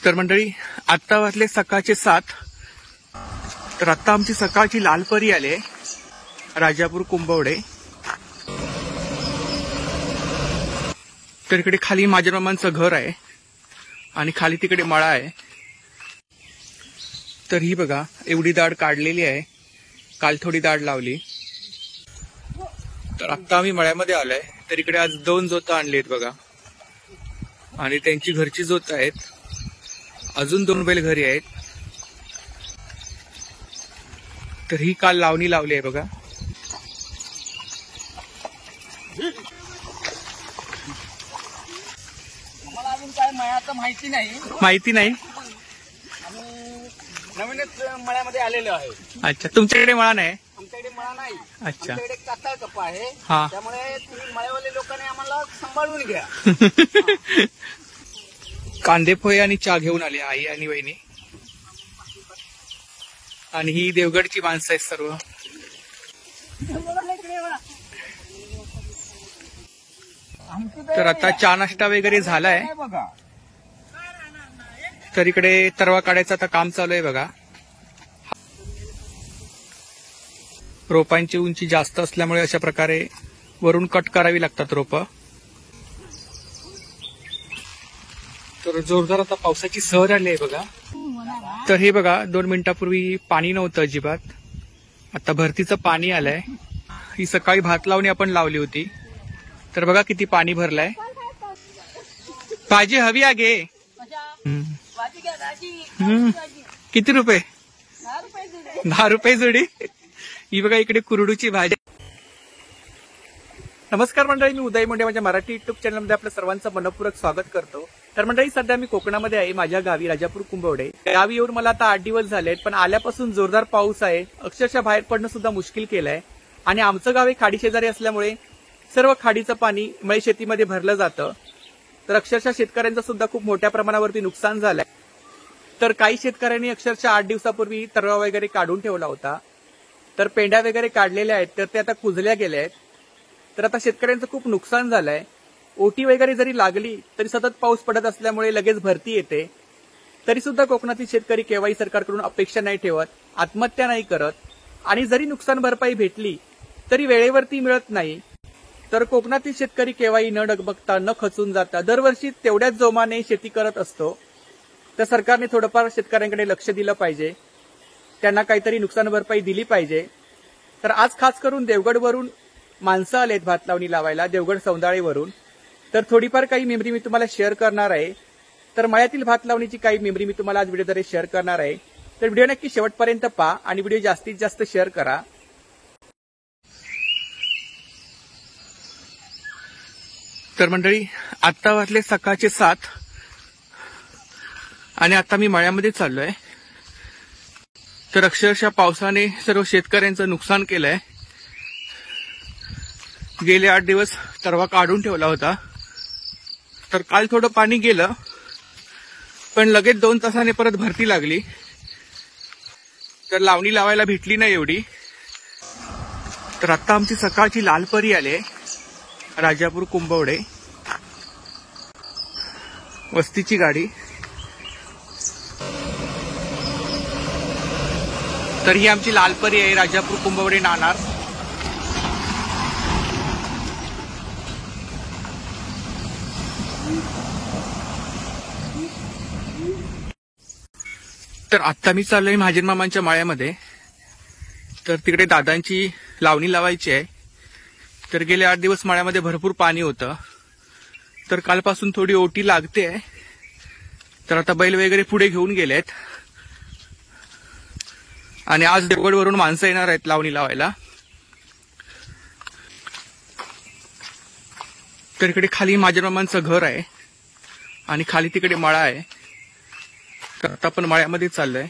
तर मंडळी आत्ता वाजले सकाळचे 7. तर आत्ता आमची सकाळची लालपरी आले राजापूर कुंभवडे. तर इकडे खाली माझ्या मामांचं घर आहे आणि खाली तिकडे मळा आहे. तर ही बघा एवढी दाढ काढलेली आहे, काल थोडी दाढ लावली. तर आत्ता आम्ही मळ्यामध्ये आलोय. तर इकडे आज 2 जोतं आणली आहेत बघा आणि त्यांची घरची जोत आहेत. अजून 2 बैल घरी आहेत. तर ही काल लावणी लावली आहे बघा. मला अजून काय मळ्याचं माहिती नाही. नवीनच मळ्यामध्ये आलेलो आहे. अच्छा, तुमच्याकडे मळा नाही? आमच्याकडे मळा नाही. अच्छा, आमच्याकडे कातळ कप्पा आहे. हा, त्यामुळे तुम्ही मळ्यावाले लोकांनी आम्हाला सांभाळून घ्या. कांदे पोहे आणि चहा घेऊन आले आई आणि वहिनी. आणि ही देवगडची माणसं आहेत सर्व. तर आता चहा नाश्ता वगैरे झालाय. तर इकडे तरवा काढायचं आता काम चालू आहे बघा. रोपांची उंची जास्त असल्यामुळे अशा प्रकारे वरून कट करावी लागतात रोप. तर जोरदार आता पावसाची सहर आली आहे बघा. तर हे बघा 2 मिनिटापूर्वी पाणी नव्हतं अजिबात, आता भरतीचं पाणी आलंय. ही सकाळी भात लावणी आपण लावली होती. तर बघा किती पाणी भरलंय. भाजी हवी आगे. किती रुपये? 10 रुपये जोडी. ही बघा इकडे कुरडूची भाजी. नमस्कार मंडळी, मी उदय मुंडे माझ्या मराठी युट्यूब चॅनलमध्ये आपलं सर्वांचं मनपूर्वक स्वागत करतो. तर मंडळी सध्या मी कोकणामध्ये आहे, माझ्या गावी राजापूर कुंभवडे. गावी येऊन मला आता 8 दिवस झालेत, पण आल्यापासून जोरदार पाऊस आहे. अक्षरशः बाहेर पडणं सुद्धा मुश्किल केलंय. आणि आमचं गाव हे खाडी शेजारी असल्यामुळे सर्व खाडीचं पाणी मळे शेतीमध्ये भरलं जातं. तर अक्षरशः शेतकऱ्यांचं सुद्धा खूप मोठ्या प्रमाणावरती नुकसान झालंय. तर काही शेतकऱ्यांनी अक्षरशः 8 दिवसापूर्वी तरवा वगैरे काढून ठेवला होता. तर पेंड्या वगैरे काढलेल्या आहेत, तर ते आता कुजल्या गेल्या आहेत. तर आता शेतकऱ्यांचं खूप नुकसान झालंय. ओटी वगैरे जरी लागली तरी सतत पाऊस पडत असल्यामुळे लगेच भरती येते. तरी सुद्धा कोकणातील शेतकरी केव्हाही सरकारकडून अपेक्षा नाही ठेवत, आत्महत्या नाही करत. आणि जरी नुकसान भरपाई भेटली तरी वेळेवरती मिळत नाही. तर कोकणातील शेतकरी केव्हाही न डगमगता न खचून जाता दरवर्षी तेवढ्याच जोमाने शेती करत असतो. तर सरकारने थोडंफार शेतकऱ्यांकडे लक्ष दिलं पाहिजे, त्यांना काहीतरी नुकसान भरपाई दिली पाहिजे. तर आज खास करून देवगडवरून माणसं आलेत भात लावणी लावायला, देवगड सौंदाळेवरून. तर थोडीफार काही मेमरी मी तुम्हाला शेअर करणार आहे. तर मळ्यातील भात लावणीची काही मेमरी मी तुम्हाला आज व्हिडिओद्वारे शेअर करणार आहे. तर व्हिडिओ नक्की शेवटपर्यंत पहा आणि व्हिडिओ जास्तीत जास्त शेअर करा. तर मंडळी आत्ता वाजले सकाळचे 7 आणि आता मी मळ्यामध्ये चाललोय. तर अक्षरशः पावसाने सर्व शेतकऱ्यांचं नुकसान केलंय. गेले 8 दिवस तरवा काढून ठेवला होता. तर काल थोडं पाणी गेलं, पण लगेच 2 तासाने परत भरती लागली. तर लावणी लावायला भेटली नाही एवढी. तर आता आमची सकाळची लालपरी आले राजापूर कुंभवडे, वस्तीची गाडी. तर ही आमची लालपरी आहे राजापूर कुंभवडे नाणार. तर आत्ता मी चाललोय महाजन मामांच्या माळ्यामध्ये. तर तिकडे दादांची लावणी लावायची आहे. तर गेले 8 दिवस माळ्यामध्ये भरपूर पाणी होतं. तर कालपासून थोडी ओटी लागते. तर आता बैल वगैरे पुढे घेऊन गेलेत आणि आज देवगडवरून माणसं येणार आहेत लावणी लावायला. तर इकडे खाली माझ्या मामांचं घर आहे आणि खाली तिकडे मळा आहे. तर आता आपण मळ्यामध्ये चाललोय.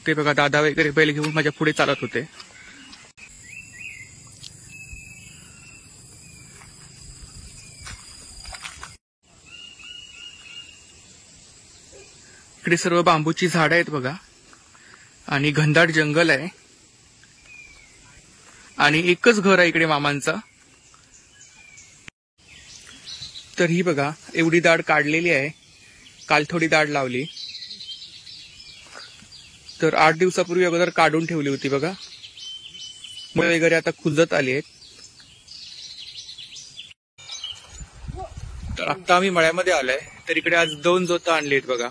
ते बघा दादा वगैरे बैल घेऊन माझ्या पुढे चालत होते. इकडे सर्व बांबूची झाडं आहेत बघा आणि घनदाट जंगल आहे आणि एकच घर आहे इकडे मामांचा. तर ही बघा एवढी दाढ काढलेली आहे, काल थोडी दाढ लावली. तर 8 दिवसापूर्वी अगोदर काढून ठेवली होती बघा. मुळे वगैरे आता खुजत आली आहेत. तर आता आम्ही मळ्यामध्ये आलोय. तर इकडे आज 2 जोतं आणली आहेत बघा,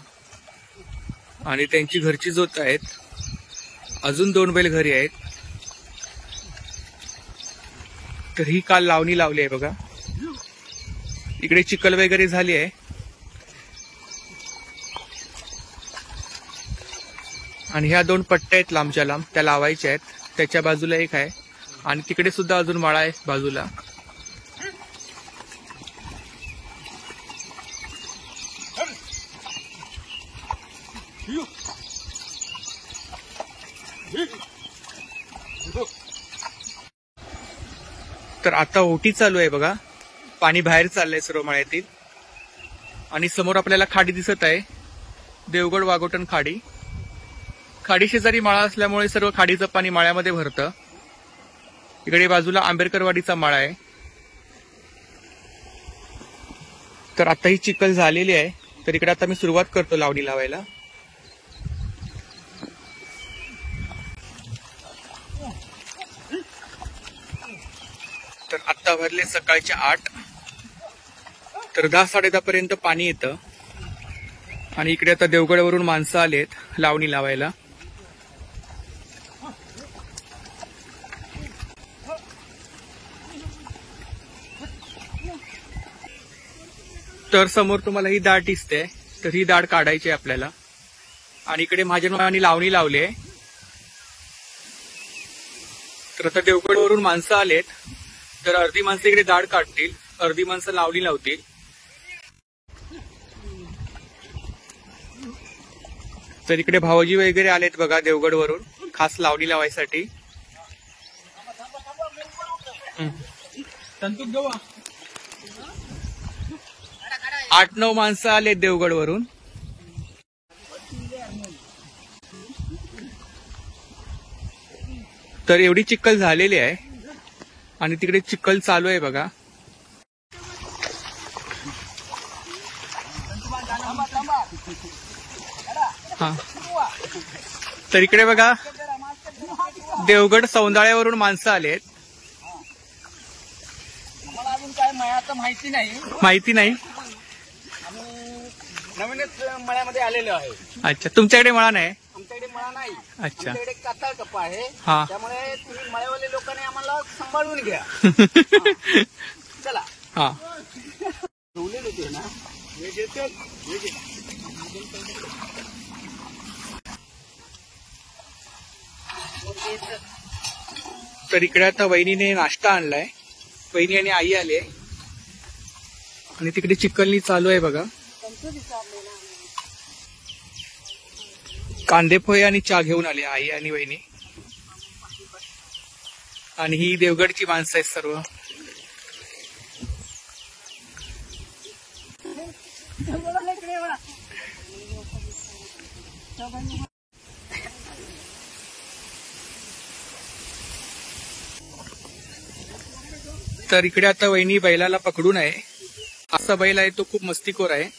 आणि त्यांची घरची जोत आहेत. अजून 2 बैल घरी आहेत. तर ही काल लावणी लावली आहे बघा. इकडे चिखल वगैरे झाली आहे. आणि ह्या 2 पट्ट्या आहेत लांबच्या लांब, त्या लावायच्या आहेत. त्याच्या बाजूला एक आहे, आणि तिकडे सुद्धा अजून माळा आहे बाजूला. तर आता ओटी चालू आहे बघा. पाणी बाहेर चाललंय सर्व मळ्यातील. आणि समोर आपल्याला खाडी दिसत आहे, देवगड वाघोटण खाडी. खाडी शेजारी माळा असल्यामुळे सर्व खाडीचं पाणी माळ्यामध्ये भरतं. इकडे बाजूला आंबेडकरवाडीचा माळा आहे. तर आता ही चिखल झालेली आहे. तर इकडे आता मी सुरुवात करतो लावणी लावायला. तर आता भरले सकाळचे 8. तर 10-10:30 पर्यंत पाणी येतं. आणि इकडे आता देवगडवरून माणसं आलेत लावणी लावायला. तर समोर तुम्हाला ही दाढ दिसते. तर ही दाढ काढायची आहे आपल्याला. आणि इकडे माझ्या नावाने लावणी लावली आहे. तर आता देवगडवरून माणसं आलेत. तर अर्धी माणसं इकडे दाढ काढतील, अर्धी माणसं लावणी लावतील. तर इकडे भाऊजी वगैरे आलेत बघा देवगडवरून, खास लावणी लावायसाठी. 8-9 माणसं आलेत देवगडवरून. तर एवढी चिखल झालेली आहे. आणि तिकडे चिखल चालू आहे बघा. हा, तर इकडे बघा देवगड सौंदाळ्यावरून माणसं आलेत. मला अजून काय मळ्याचं माहिती नाही. आम्ही नवीनच मळ्यामध्ये आलेलो आहे. अच्छा, तुमच्याकडे मळा नाही? आमच्याकडे मळा नाही. अच्छा, आमच्याकडे कातळ कप्पा आहे. हा, त्यामुळे तुम्ही मळ्यावाले लोकांनी आम्हाला सांभाळून घ्या. चला. हा, ठेवलेले ते ना. तर इकडे आता वहिनीने नाश्ता आणलाय. वहिनी आणि आई आले. आणि तिकडे चिखलनी चालू आहे बघा. कांदे पोहे आणि चहा घेऊन आले आई आणि वहिनी. आणि ही देवगडची माणसं आहेत सर्व. तर इकडे आता वहिनी बैलाला पकडून आहे. असा बैल आहे तो खूप मस्तीखोर आहे.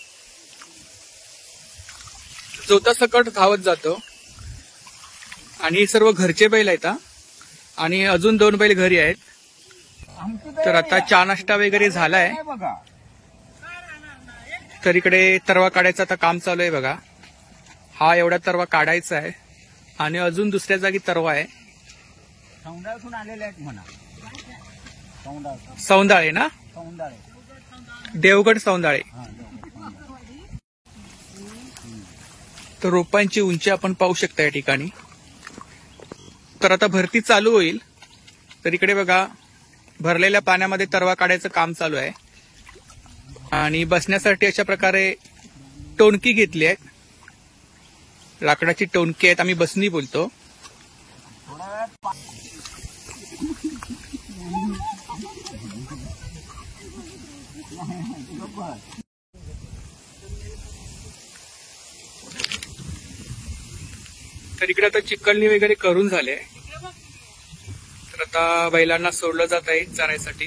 जोता सकट धावत जातो. आणि सर्व घरचे बैल आहेत. आणि अजून 2 बैल घरी आहेत. तर आता चहा नाश्ता वगैरे झालाय. तर इकडे तरवा काढायचं आता काम चालू आहे बघा. हा एवढा तरवा काढायचा आहे. आणि अजून दुसऱ्या जागी तरवा आहे. सौंदाळ्यातून आलेले आहेत म्हणा. सौंदाळे ना? देवगड सौंदाळे. तर रोपांची उंची आपण पाहू शकता या ठिकाणी. तर आता भरती चालू होईल. तर इकडे बघा भरलेल्या पाण्यामध्ये तरवा काढायचं काम चालू आहे. आणि बसण्यासाठी अशा प्रकारे टोनकी घेतली आहे. लाकडाची टोनकी आहेत, आम्ही बसनी बोलतो. तर इकडे आता चिखलनी वगैरे करून झाले. तर आता बैलांना सोडलं जात आहे चरायसाठी.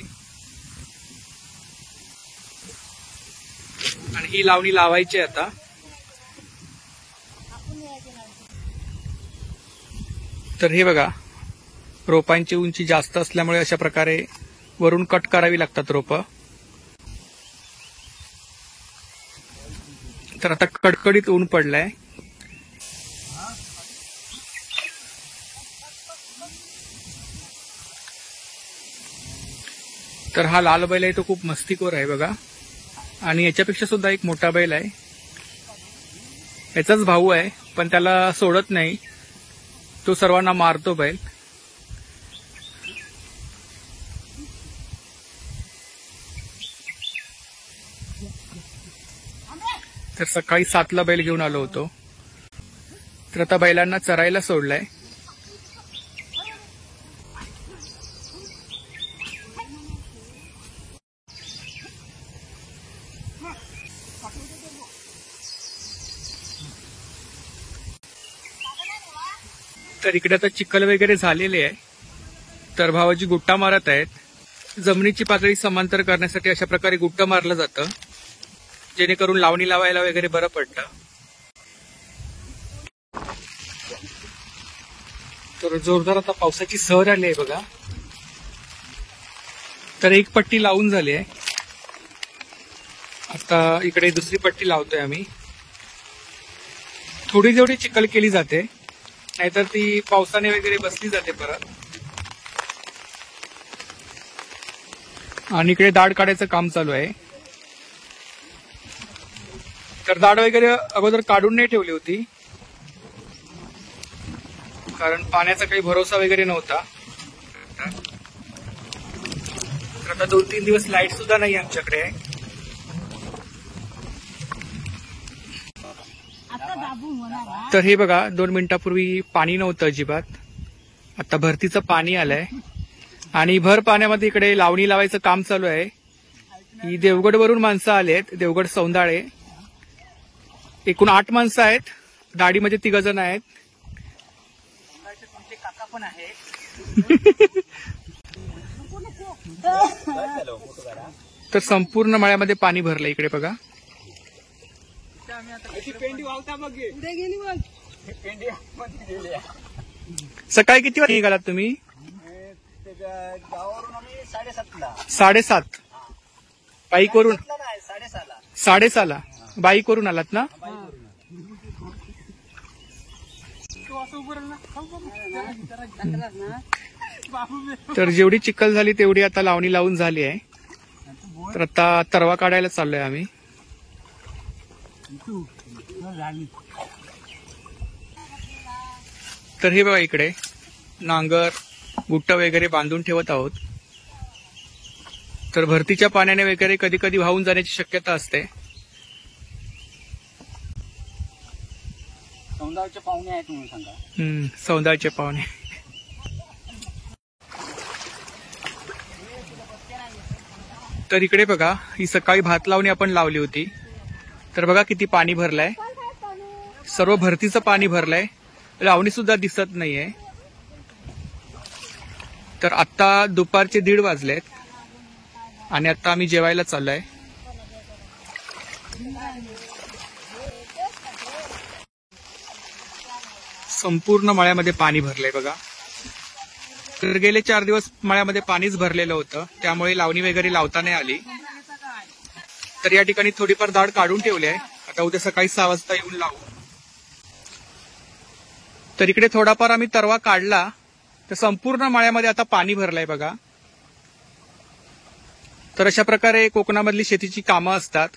आणि ही लावणी लावायची आता. तर हे बघा, रोपांची उंची जास्त असल्यामुळे अशा प्रकारे वरून कट करावी लागतात रोपं. तर आता कडकडीत ऊन पडलाय. तर हा लाल बैल आहे तो खूप मस्तीखोर आहे बघा, आणि याच्यापेक्षा सुद्धा एक मोठा बैल आहे. याचाच भाऊ आहे, पण त्याला सोडत नाही, तो सर्वांना मारतो बैल. तर सकाळी 7ला बैल घेऊन आलो होतो. तर आता बैलांना चरायला सोडलाय. तर इकडे आता चिखल वगैरे झालेले आहे. तर भावाजी गुट्टा मारत आहेत. जमिनीची पातळी समांतर करण्यासाठी अशा प्रकारे गुट्टा मारलं जातं, जेणेकरून लावणी लावायला वगैरे बरं पडतं. तर जोरदार आता पावसाची सहर आली आहे बघा. तर एक पट्टी लावून झाली आहे. आता इकडे दुसरी पट्टी लावतोय आम्ही. थोडी जेवढी चिखल केली जाते, नाहीतर ती पावसाने वगैरे बसली जाते परत. आणि इकडे दाढ काढायचं काम चालू आहे. तर दाढ वगैरे अगोदर काढून नाही ठेवली होती, कारण पाण्याचा काही भरोसा वगैरे नव्हता. तर आता 2-3 दिवस लाईट सुद्धा नाही आमच्याकडे. तर हे बघा, 2 मिनिटापूर्वी पाणी नव्हतं अजिबात. आता भरतीचं पाणी आलंय आणि भर पाण्यामध्ये इकडे लावणी लावायचं काम चालू आहे. ही देवगड वरून माणसं आलेत, देवगड सौंदाळे. एकूण 8 माणसं आहेत. दाढीमध्ये 3 जण आहेत. तुमचे काका पण आहे. तर संपूर्ण मळ्यामध्ये पाणी भरलं इकडे बघा. पेंडी वावता बघ, पुढे गेली बघ. पेंडी सकाळी किती वाजता निघालात तुम्ही? गावावरून आम्ही 7:30ला. 7:30 बाईक वरून? 6:30ला. 6:30 बाईक वरून आलात ना? तर जेवढी चिखल झाली तेवढी आता लावणी लावून झाली आहे. तर आता तरवा काढायला चाललोय आम्ही. तर हे बघा, इकडे नांगर गुट्ट वगैरे बांधून ठेवत आहोत. तर भरतीच्या पाण्याने वगैरे कधी कधी वाहून जाण्याची शक्यता असते. सौंदाळचे पाहुणे आहेत म्हणून सांगा. सौंदाळचे पाहुणे. तर इकडे बघा, ही सकाळी भात लावणी आपण लावली होती. तर बघा किती पाणी भरलंय. सर्व भरतीचं पाणी भरलंय. लावणी सुद्धा दिसत नाहीये. तर आता दुपारचे 1:30 वाजलेत आणि आता आम्ही जेवायला चाललोय. संपूर्ण मळ्यामध्ये पाणी भरलंय बघा. तर गेले 4 दिवस मळ्यामध्ये पाणीच भरलेलं होतं, त्यामुळे लावणी वगैरे लावता नाही आली. तर या ठिकाणी थोडीफार दाढ काढून ठेवली आहे. आता उद्या सकाळी 6 वाजता येऊन लावू. तर इकडे थोडाफार आम्ही तरवा काढला. तर संपूर्ण मळ्यामध्ये आता पाणी भरलंय बघा. तर अशा प्रकारे कोकणामधली शेतीची कामं असतात.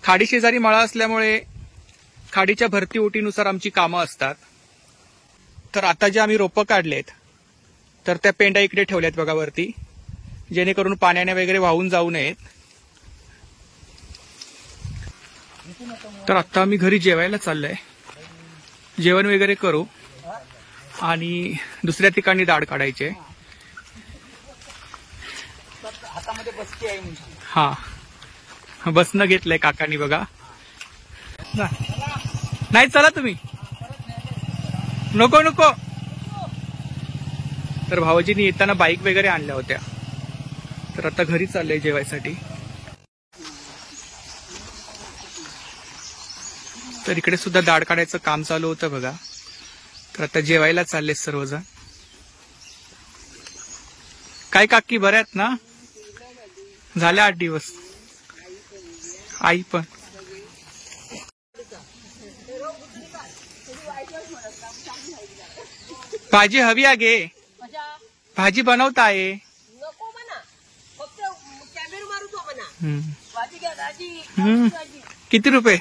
खाडी शेजारी मळा असल्यामुळे खाडीच्या भरती ओटीनुसार आमची कामं असतात. तर आता जे आम्ही रोपं काढलेत, तर त्या पेंड्या इकडे ठेवल्यात बघा वरती, जेणेकरून पाण्याने वगैरे वाहून जाऊ नयेत. तर आता आम्ही घरी जेवायला चाललोय. जेवण वगैरे करू आणि दुसऱ्या ठिकाणी दाढ काढायचे. हातामध्ये बसती आहे म्हणून. हा, बसणं घेतलंय काकांनी बघा. नाही चला तुम्ही. नको नको. तर भाऊजींनी येताना बाईक वगैरे आणल्या होत्या. तर आता घरी चाललंय जेवायसाठी. तर इकडे सुद्धा दाढ काढायचं काम चालू होतं बघा. तर आता जेवायला चालले सर्वजण. काय काकी बऱ्या आहेत ना? झाले 8 दिवस. आई पण. भाजी हवी आहे गे. भाजी बनवता आहे. नको म्हणा, फक्त कॅमेरा मारूतो म्हणा. हम्म. भाजी घ्या, भाजी हम्म. भाजी. किती रुपये?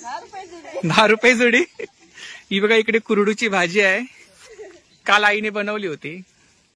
10 रुपये दिले. 10 रुपये जोडी. ही बघा इकडे कुरडूची भाजी आहे. काल आईने बनवली होती.